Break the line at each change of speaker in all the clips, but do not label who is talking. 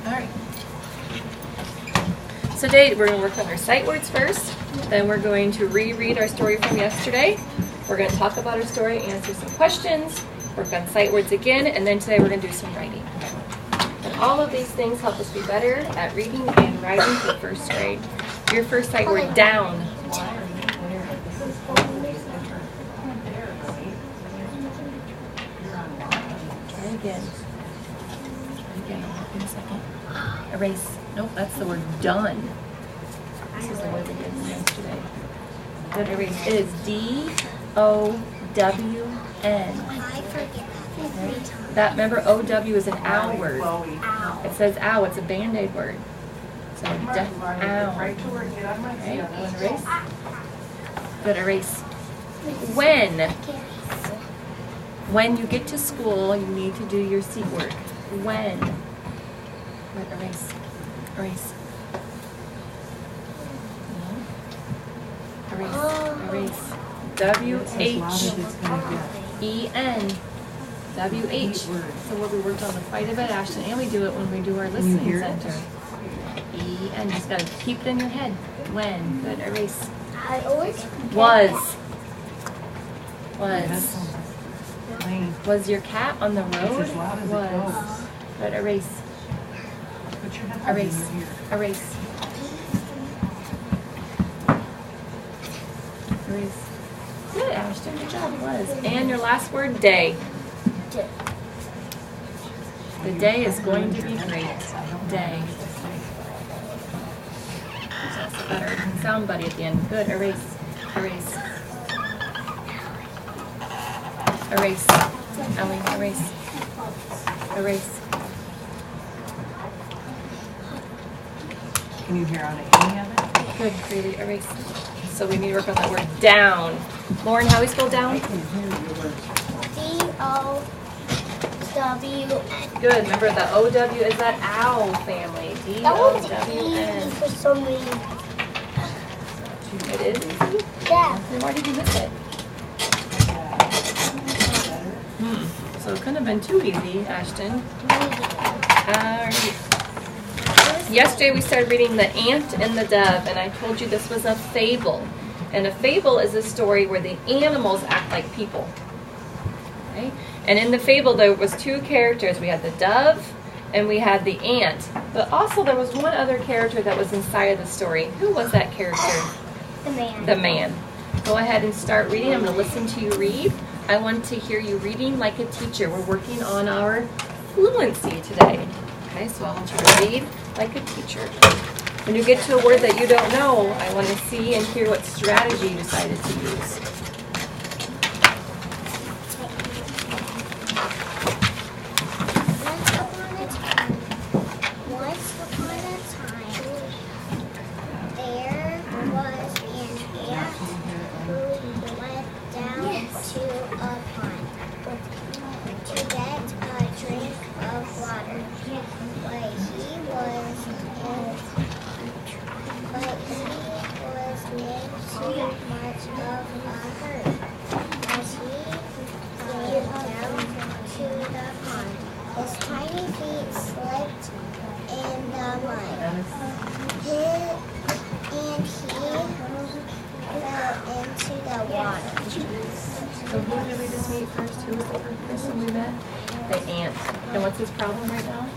All right. So today we're going to work on our sight words first. Then we're going to reread our story from yesterday. We're going to talk about our story, answer some questions, work on sight words again, and then today we're going to do some writing. And all of these things help us be better at reading and writing for first grade. Your first sight word, down. Try again. In a second. Erase. Nope, that's the word done. This is the word we did yesterday. Good, erase. It is D-O-W-N.
I forget that 3 times.
That, remember, O-W is an ow word.
Ow.
It says ow, it's a band-aid word. So, ow. Okay, one erase. Good, erase. When you get to school, you need to do your seat work. When. Good, erase. Erase. Erase. W-H-E-N. W-H. So what we worked on the fight of it, Ashton, and we do it when we do our listening center. E-N. Just gotta keep it in your head. When. Good, erase.
I always
Was. Was your cat on the road? Was. Good, erase. Erase. Erase. Erase. Good, Ashton. Good job. Was. And your last word, day. The day is going to be great. Day. That's a better sound buddy at the end. Good. Erase. Erase. Erase. Ellie, erase. Erase.
Can you hear on any of it?
Good, Greeley, erase. So we need to work on that word down. Lauren, how we spell down?
D-O-W-N.
Good, remember the O-W is that owl family. D-O-W-N.
For some reason.
It is easy?
Yeah.
Then why did you miss it? So it couldn't have been too easy, Ashton. Yesterday we started reading The Ant and the Dove, and I told you this was a fable. And a fable is a story where the animals act like people. Okay? And in the fable there was 2 characters. We had the dove and we had the ant. But also there was one other character that was inside of the story. Who was that character?
The man.
The man. Go ahead and start reading. I'm going to listen to you read. I want to hear you reading like a teacher. We're working on our fluency today. Okay, so I want you to read like a teacher. When you get to a word that you don't know, I want to see and hear what strategy you decided to use.
Once upon a time, there was an ant who went down to a pond to get a drink of water. But he was in too much of a hurry. As he came down to the pond, his tiny feet slipped in the mud. And he fell into the water.
So who did we just meet first? Who was the first person we met? The ant. And what's his problem right now?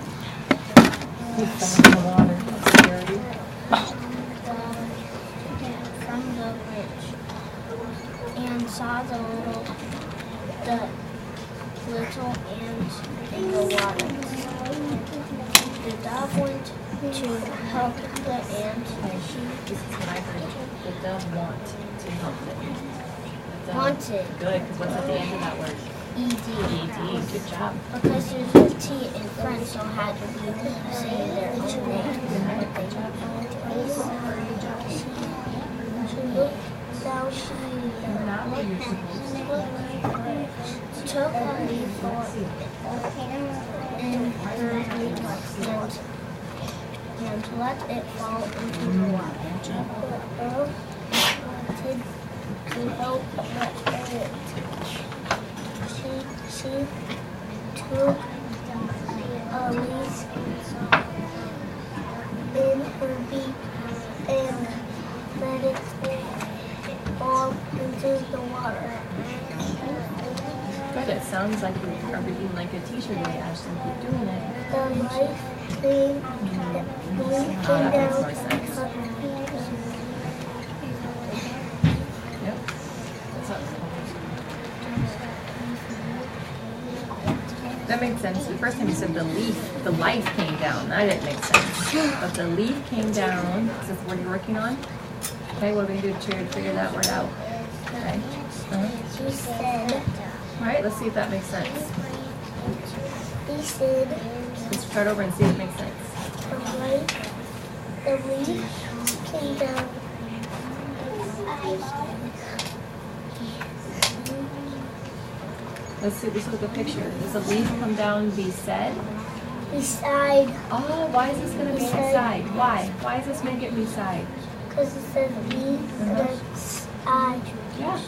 He fell in the water. That's scary.
From the bridge, and saw the little ant in the water. The dove went to help the ant.
This is what I heard. The dove want to help the ant. The dove-
Wanted.
Good, because what's at the end of that word?
ED.
E-D. Good job.
Because there's a T in front, so it had to be saying their own name.
Good job.
So she took a leaf in her and let it fall into the water. To help it. She took a leaf into the water.
Good. It sounds like you are reading like a teacher today, Ashton. Keep doing it.
The life came
That makes more sense. Yep. That makes sense. The first time you said the life came down. That didn't make sense. But the leaf came down. Is this the word you're working on? Okay, what are we going to do to figure that word out? Okay.
He said.
All right, let's see if that makes sense.
He said.
Let's start over and see if it makes sense.
The leaf came down.
Let's see. Let's look at the picture. Does a leaf come down beside?
Beside.
Oh, why is this going to be beside? Why? Why does this make it beside?
Because it says leaf and then side.
Yeah.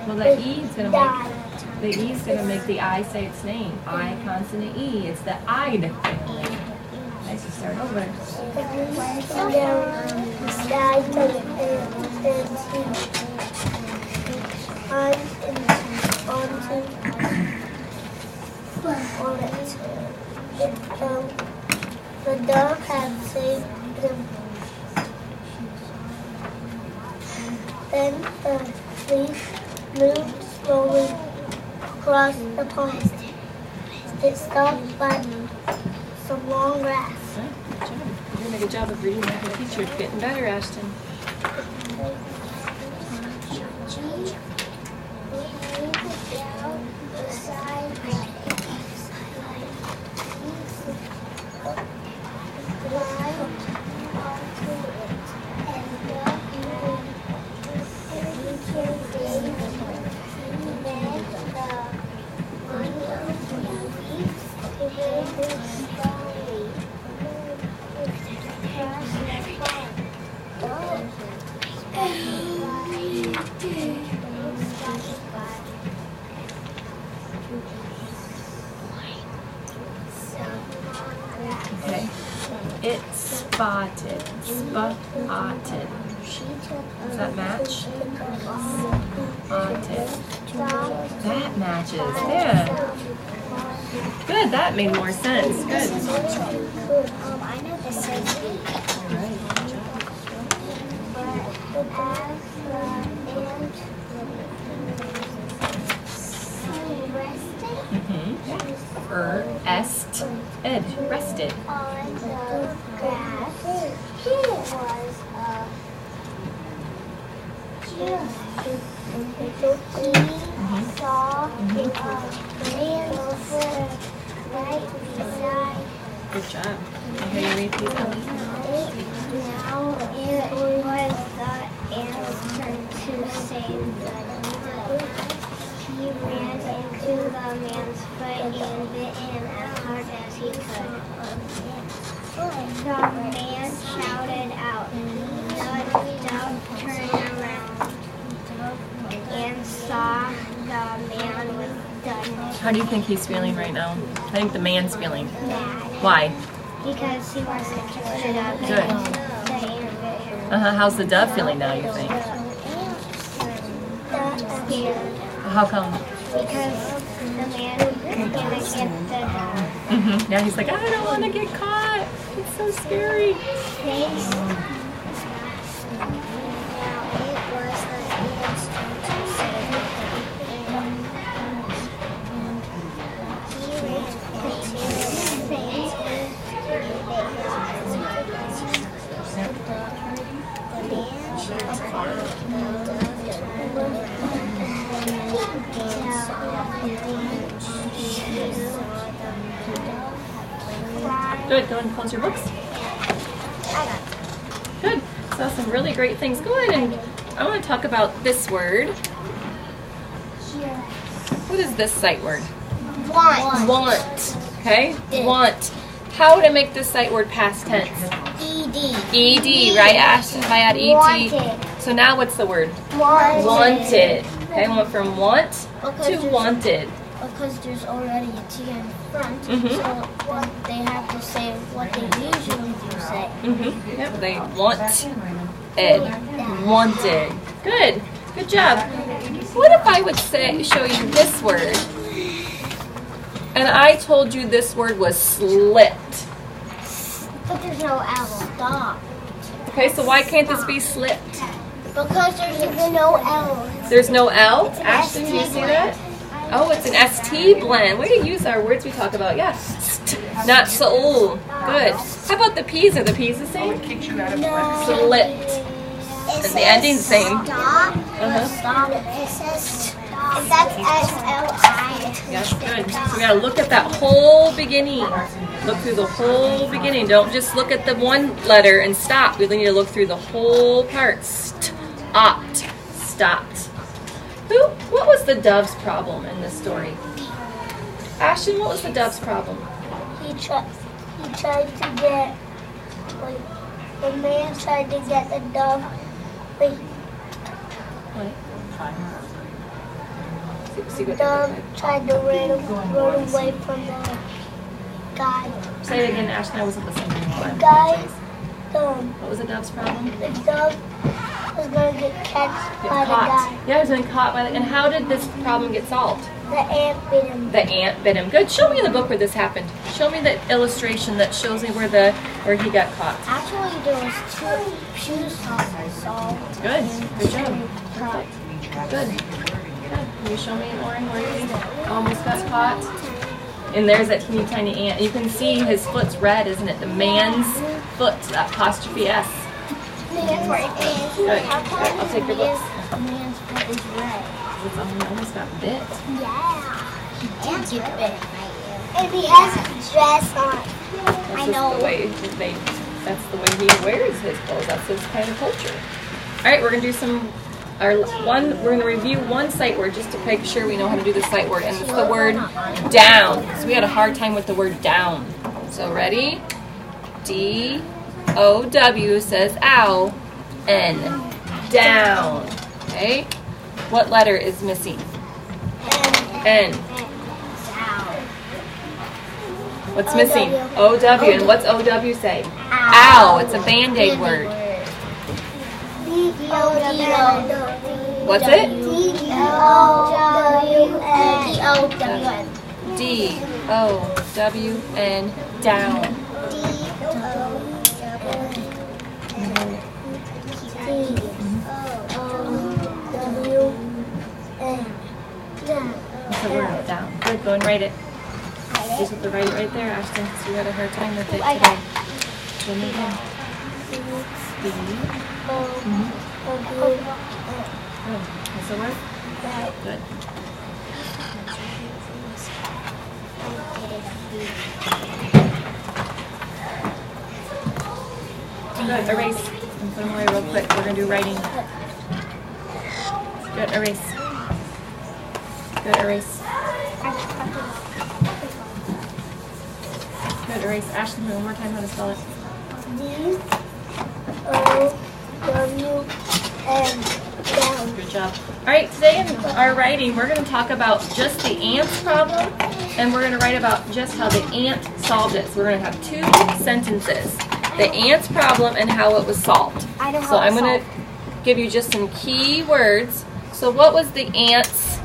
Well, the E is going to make the I say its name. I consonant E. It's the I'd family. Okay, so start over.
The dove had saved him. Then the leaf moved slowly across the pond. It stopped by some long grass.
Good job. You're doing a good job of reading like a teacher. It's getting better, Ashton. Okay. It's spotted. Spotted. Does that match? Spotted. That matches. Yeah. Good. That made more sense. Good.
I know this says B.
Right. Est ed. Rested.
On the grass, he was he saw a man right beside.
Good job. Okay, you read these out.
Now it was the ant's turn to save the dove. He ran into the man's foot and bit him as hard as he could. The man shouted out. The dove turned around and saw the man was done.
How do you think he's feeling right now? I think the man's feeling.
Mad.
Why?
Because he was scared of
Good.
the ant bit him.
How's the dove feeling now, you think?
Scared.
How come?
Because the man is gonna get the dove.
Yeah, he's like, I don't want to get caught. It's so scary.
Now it was the ant's turn to save the dove. He ran into the fence
Good. Go ahead and close your books. Good. Saw some really great things. Go ahead and I want to talk about this word. What is this sight word?
Want.
Want. Okay? Want. How to make this sight word past tense?
ED.
ED, right, Ash? If I add ED.
Wanted.
So now what's the word?
Wanted.
Okay, went from want to wanted.
Because there's already a T in front,
Mhm.
so they have to say what they usually do say.
Yep, they want Wanted. Good. Good job. What if I would show you this word, and I told you this word was slipped?
But there's no L. Stop.
Okay, so why can't this be slipped?
Because there's no L.
There's no L? Ashton, do you see that? Oh, it's an ST blend. Way to use our words we talk about. Yeah. Not soul. Good. How about the P's? Are the P's the same?
No.
Slipped. And the ending's the same.
Stop.
Uh-huh.
It says stop. That's S-L-I.
Yes, good. So we gotta look at that whole beginning. Look through the whole beginning. Don't just look at the one letter and stop. We need to look through the whole part. Stopped. Stopped. What was the dove's problem in this story? Ashton, what was the dove's problem?
He tried to get, the man tried to get the dove.
See
The
what
dove tried to run away from the guy.
Say it again, Ashton. I wasn't listening.
The guy,
What was the dove's problem?
the dove was going to get catched by the guy.
Yeah, it was getting caught by the. And how did this problem get solved?
The ant bit him.
The ant bit him. Good. Show me in the book where this happened. Show me the illustration that shows me where he got caught.
Actually, there was two shoes solved.
Good. Good job. Perfect. Good. Can you show me, Lauren, where he almost got caught? And there's that teeny tiny ant. You can see his foot's red, isn't it? The man's foot, apostrophe S.
Man's right there.
Good. I'll take your book.
Man's foot is red.
It's almost got bit.
Yeah. Ants get bit. And he has a dress on. I know.
That's the way he wears his clothes. That's his kind of culture. All right, we're gonna do we're gonna review one sight word just to make sure we know how to do the sight word, and it's the word down. So we had a hard time with the word down. So ready? D-O-W says ow. N. Down. Okay. What letter is missing? N. What's missing? O-W. And what's O-W say? Ow. It's a Band-Aid word. What's it? D-O-W-N. Down. That's the word, down. Good, go and write it. You have to write it right there, Ashton, because you had a hard time with it today. Show me again. Good. What's the word? Good. Good, erase. And put them away real quick. We're going to do writing. Good, erase. Good, erase. Good, erase. Ashton, one more time how to spell it.
D-O-W-N.
Good job. All right, today in our writing, we're going to talk about just the ant's problem, and we're going to write about just how the ant solved it. So we're going to have two sentences. The ant's problem and how it was solved. So I'm going to give you just some key words. So what was the ant's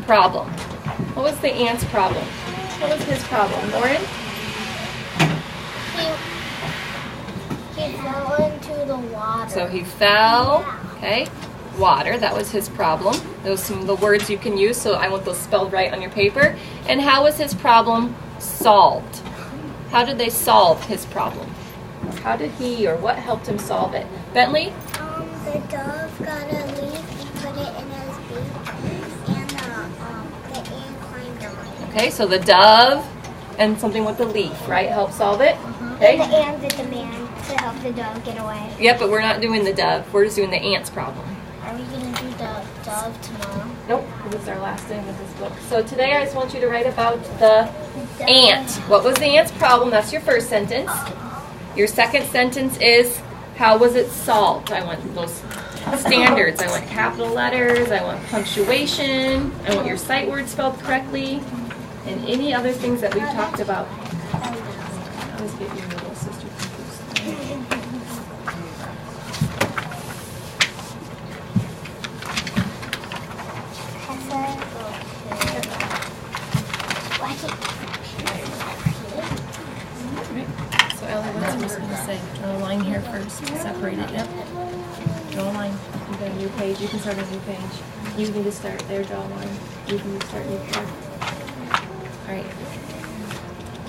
problem? What was the ant's problem? What was his problem? Lauren?
He fell into the water.
So he fell, okay, water, that was his problem. Those are some of the words you can use, so I want those spelled right on your paper. And how was his problem solved? How did they solve his problem? How did he or what helped him solve it? Bentley?
The dove got a leaf and put it in his beak, and the ant climbed on it.
Okay, so the dove and something with the leaf, right, help solve it? Okay.
And the ant bit the man to help the dove get away.
Yep, but we're not doing the dove. We're just doing the ant's problem.
Are we going to do the dove tomorrow?
Nope, this is our last day with this book. So today I just want you to write about the ant. What was the ant's problem? That's your first sentence. Your second sentence is, how was it solved? I want those standards. I want capital letters. I want punctuation. I want your sight words spelled correctly. And any other things that we've talked about. I always get your little sister confused. So Ellie, what's I'm just going to say? Draw a line here first. Separate it. Yep. Draw a line. You got a new page. You can start a new page. You need to start there. Draw a line. You can start new page. All right.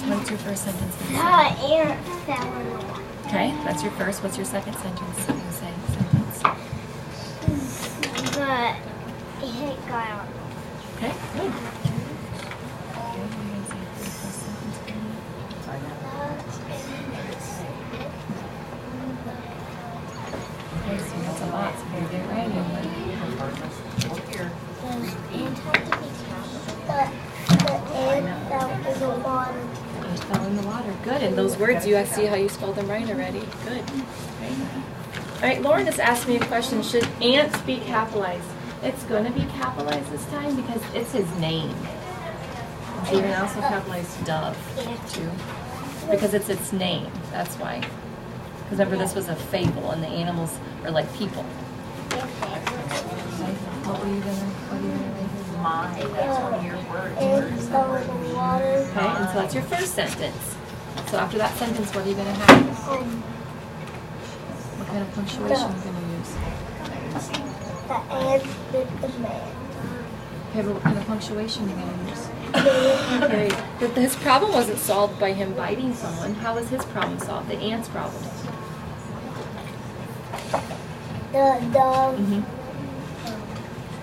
What's your first sentence?
The ant fell in the water.
Okay, that's your first. What's your second sentence? You can say sentence.
The ant got on.
Okay, good. Okay, what are you going to say for your first sentence? Okay, so that's a lot. So you're getting ready.
The ant had to be the ant fell in the water.
Ant fell in the water. Good. And those words, you see how you spelled them right already. Good. Okay. All right, Lauren just asked me a question. Should ant be capitalized? It's going to be capitalized this time because it's his name. So you can also capitalize dove too, because it's its name. That's why. Because remember, this was a fable, and the animals are like people. Okay. What were you gonna write?
Mine. That's one of your words.
Ant fell in the water.
Okay, and so that's your first sentence. So after that sentence, what are you gonna have? What kind of punctuation are you gonna use?
The ant bit the man.
Okay, but what kind of punctuation are you gonna use? Okay, but his problem wasn't solved by him biting someone. How was his problem solved? The ant's problem.
The dog
Mm-hmm.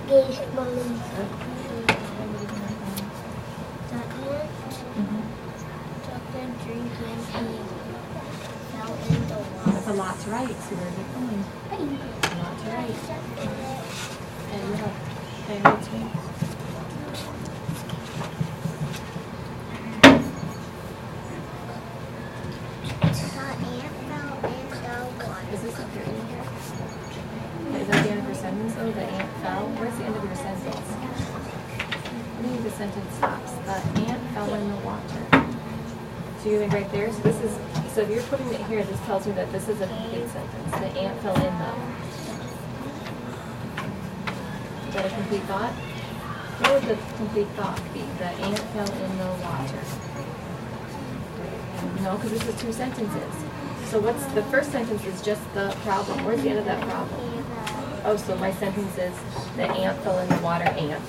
gave him a leaf. The ant
Mm-hmm.
took a drink and he fell in the water.
That's a lot to write, so where are you going? A lot to write. And you have, okay, what's me?
The ant fell in the water.
Is this up here in here? Okay, is that the end of your sentence? Oh, the ant fell. Where's the end of your sentence? I think the sentence stops. The ant fell in the water. So you're gonna right there. So this is. So if you're putting it here, this tells me that this is a complete sentence. The ant fell in the. Is that a complete thought? What would the complete thought be? The ant fell in the water. No, because this is two sentences. So what's the first sentence is just the problem. Where's the end of that problem? Oh, so my sentence is the ant fell in the water, ant.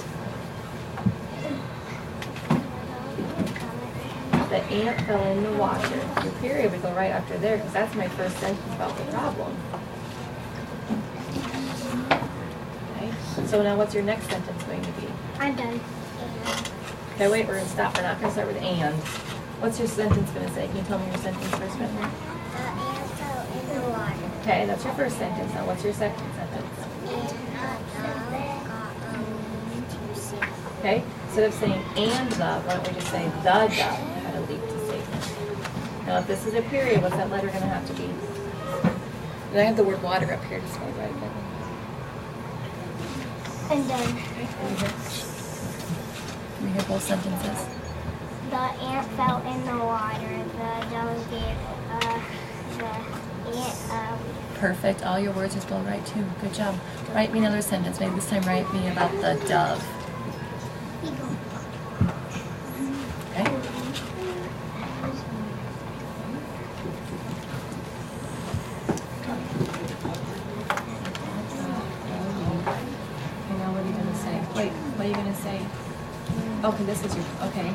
The ant fell in the water. Your period would go right after there because that's my first sentence about the problem. Okay. So now what's your next sentence going to be?
I'm done.
Okay, wait, we're going to stop. We're not going to start with and. What's your sentence going to say? Can you tell me your sentence first, Bentley?
The ant fell in the water.
Okay, that's your first sentence. Now what's your second sentence? Okay, instead of saying and the, why don't we just say the dove had a leap to safety. Now if this is a period, what's that letter going to have to be? And I have the word water up here to spell right.
I'm done.
Can we hear both sentences?
The ant fell in the water. The dove gave the ant a leaf.
Perfect. All your words are spelled right too. Good job. Write me another sentence. Maybe this time write me about the dove. Okay. Okay, now what are you going to say? Wait, what are you going to say? Okay, this is your, okay.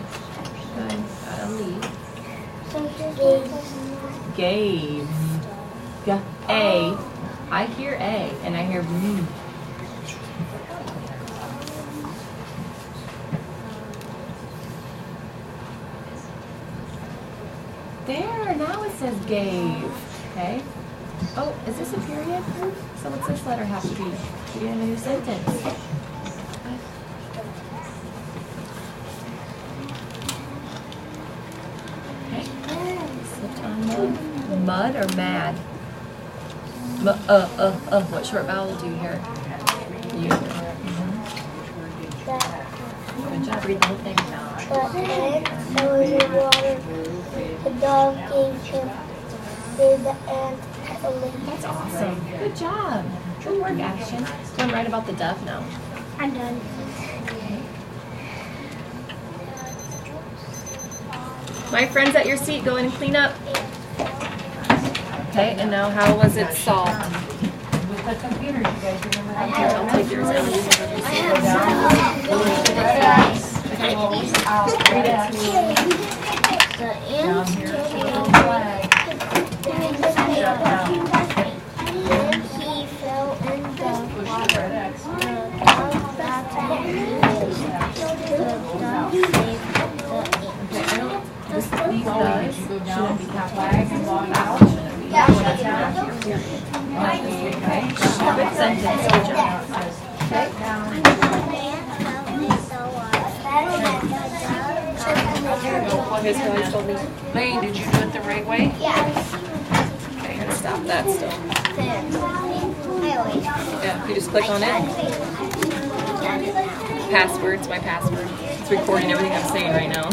Good. Got a leaf. Gave. A. I hear A, and I hear B. There, now it says gave. Okay. Oh, is this a period? So what's this letter have to be? To be in a new sentence. Okay. Slipped on the mud or mad? What short vowel do you hear? You. Good job. Read the whole thing.
The ant fell in the water. The dog gave the ant a leaf.
That's awesome. Good job. Good work, Action. So I'm right about the dove now.
I'm done.
My friends at your seat, go in and clean up. Okay, and now how was it solved?
With the computers, you guys remember how
Here, I'll take yours out.
Read it to me.
The
Down
ant
here,
took
show
a
the flag.
and he fell in the water.
X.
The dog got out and used the dog saved the ant.
Okay, I don't, these guys, you go down, the flag and log out. Okay.
Good sentence, good job.
The ant fell in the water.
Here's how I told me.
Lane, did you do it the right way?
Yes.
Okay, I'm gonna stop that still.
There. I always
Yeah, you just click on it. Password, it's my password. It's recording everything I'm saying right now.